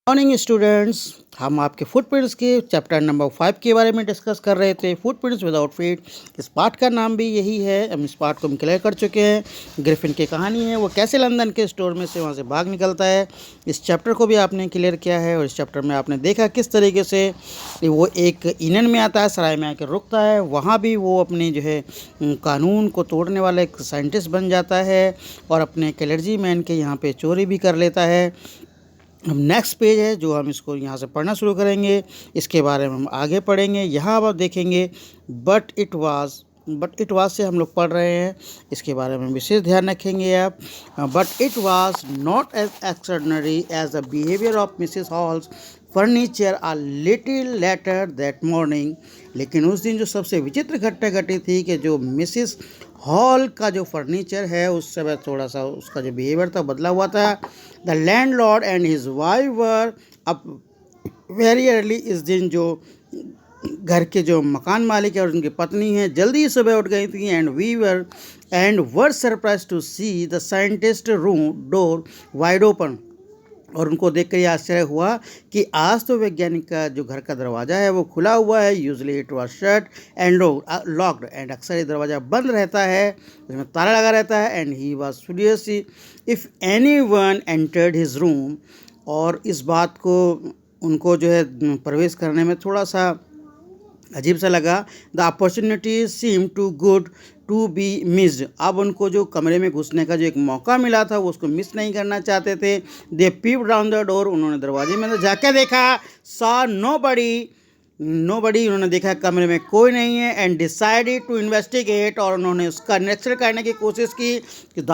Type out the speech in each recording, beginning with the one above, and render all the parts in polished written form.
Morning students, हम आपके footprints के चैप्टर नंबर 5 के बारे में डिस्कस कर रहे थे। फुटप्रिंट्स विदाउट फीट, इस पार्ट का नाम भी यही है। हम इस पार्ट को हम क्लियर कर चुके हैं। ग्रिफिन की कहानी है, वो कैसे लंदन के स्टोर में से वहाँ से भाग निकलता है। इस चैप्टर को भी आपने क्लियर किया है और इस चैप्टर में आपने देखा किस तरीके से वो एक ईंधन में आता है, सराय में आकर रुकता है। वहाँ भी वो अपनी जो है कानून को तोड़ने वाला एक साइंटिस्ट बन जाता है और अपने क्लर्जी मैन के यहाँ पे चोरी भी कर लेता है। हम नेक्स्ट पेज है जो हम इसको यहाँ से पढ़ना शुरू करेंगे, इसके बारे में हम आगे पढ़ेंगे। यहाँ अब आप देखेंगे बट इट वाज से हम लोग पढ़ रहे हैं, इसके बारे में विशेष ध्यान रखेंगे आप। But it was not as extraordinary as the behaviour of Mrs Hall's furniture a little later that morning. लेकिन उस दिन जो सबसे विचित्र घटना घटी थी कि जो मिसेस हॉल का जो फर्नीचर है उस समय थोड़ा सा उसका जो बिहेवियर था बदला हुआ था। The landlord and his wife were up very early. इस दिन जो घर के जो मकान मालिक है और उनकी पत्नी है जल्दी ही सुबह उठ गई थी। And her surprise to see the scientist room door wide open. और उनको देखकर ये आश्चर्य हुआ कि आज तो वैज्ञानिक का जो घर का दरवाज़ा है वो खुला हुआ है। Usually it was shut and locked, and अक्सर ये दरवाज़ा बंद रहता है, उसमें ताला लगा रहता है। And he was furious if anyone entered his room. और इस बात को उनको जो है प्रवेश करने में थोड़ा सा अजीब सा लगा। The opportunity seem too good to be missed. अब उनको जो कमरे में घुसने का जो एक मौका मिला था वो उसको मिस नहीं करना चाहते थे। दे पीप डाउन द डोर, उन्होंने दरवाजे में जाके देखा। सॉ नोबडी, उन्होंने देखा कमरे में कोई नहीं है। एंड डिसाइडेड टू इन्वेस्टिगेट, और उन्होंने उसका निरीक्षण करने की कोशिश की कि the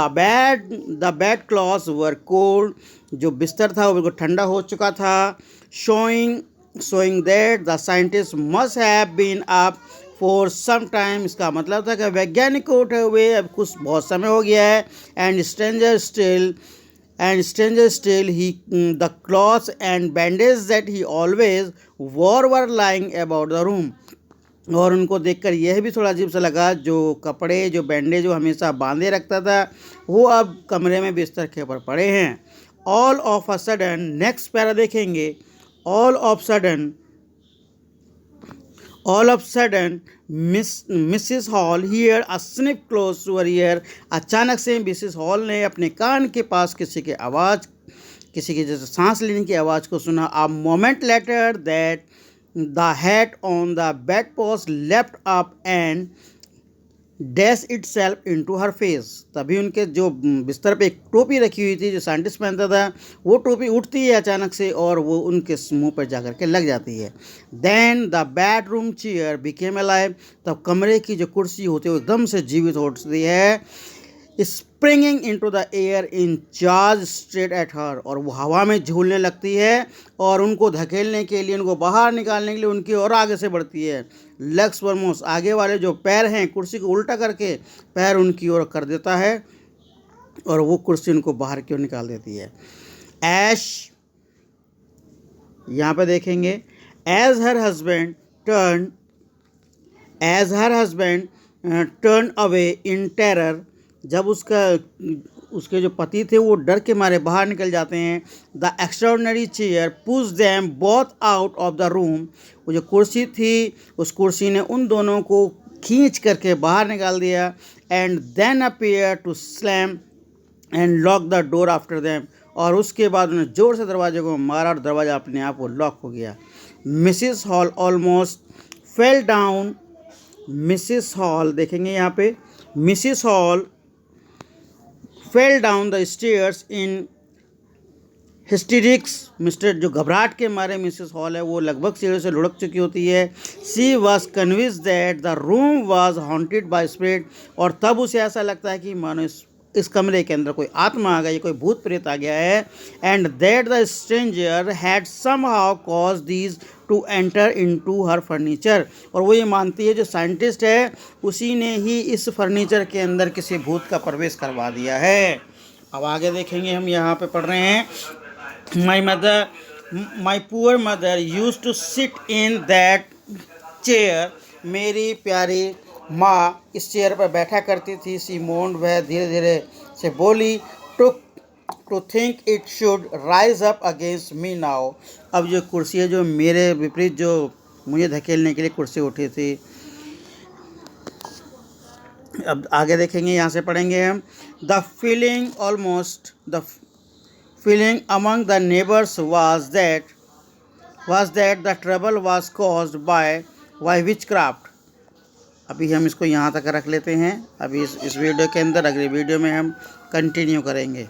bed clothes were cold, जो बिस्तर था वो बिल्कुल ठंडा हो चुका था। showing that the scientists must have been up for some time। इसका मतलब था कि वैज्ञानिक को उठे हुए अब कुछ बहुत समय हो गया है। And stranger still he the clothes and bandage that he always war were lying about the room. और उनको देखकर यह भी थोड़ा अजीब सा लगा, जो कपड़े जो बैंडेज वो हमेशा बांधे रखता था वो अब कमरे में बिस्तर के ऊपर पड़े हैं। All of a sudden, next para देखेंगे, all of sudden Mrs Hall hear a sniff close to her ear. अचानक से मिसिस हॉल ने अपने कान के पास किसी की जैसे सांस लेने की आवाज़ को सुना। A moment later that the hat on the bed post left up and dash itself into her face. तभी उनके जो बिस्तर पे एक टोपी रखी हुई थी जो साइंटिस्ट पहनता था, वो टोपी उठती है अचानक से और वो उनके मुंह पर जा कर के लग जाती है। Then the bedroom chair became alive. तब कमरे की जो कुर्सी होती है वो एकदम से जीवित उठती है। Springing into the air in charge straight at her, और वो हवा में झूलने लगती है और उनको धकेलने के लिए, उनको बाहर निकालने के लिए उनकी और आगे से बढ़ती है। लेग्स वर्मोस, आगे वाले जो पैर हैं कुर्सी को उल्टा करके पैर उनकी ओर कर देता है और वो कुर्सी उनको बाहर की ओर निकाल देती है। ऐश, यहाँ पे देखेंगे, as her husband turn away in terror. जब उसके जो पति थे वो डर के मारे बाहर निकल जाते हैं। The extraordinary chair push them both out of the room. वो जो कुर्सी थी उस कुर्सी ने उन दोनों को खींच करके बाहर निकाल दिया। And then appear to slam and lock the door after them, और उसके बाद उन्हें जोर से दरवाजे को मारा और दरवाज़ा अपने आप वो लॉक हो गया। Mrs hall almost fell down. Mrs hall देखेंगे यहाँ पे, Mrs hall fell down the stairs in hysterics. जो घबराहट के मारे मिसेस हॉल है वो लगभग सीढ़ियों से लुढ़क चुकी होती है। She was convinced that the room was haunted by spirit, और तब उसे ऐसा लगता है कि मानो इस कमरे के अंदर कोई आत्मा आ गई, कोई भूत प्रेत आ गया है। And that the stranger had somehow cause these two enter into her furniture, और वो ये मानती है जो साइंटिस्ट है उसी ने ही इस फर्नीचर के अंदर किसी भूत का प्रवेश करवा दिया है। अब आगे देखेंगे, हम यहाँ पे पढ़ रहे हैं, my poor mother use to sit in that chair. मेरी प्यारी माँ इस चेयर पर बैठा करती थी। सी मोन्ड, वह धीरे धीरे से बोली। To think it should rise up against me now. अब जो कुर्सी है जो मेरे विपरीत जो मुझे धकेलने के लिए कुर्सी उठी थी। अब आगे देखेंगे, यहाँ से पढ़ेंगे हम। The feeling among the neighbours was that the trouble was caused by witchcraft। अभी हम इसको यहाँ तक रख लेते हैं। अभी इस वीडियो के अंदर, अगली वीडियो में हम कंटिन्यू करेंगे।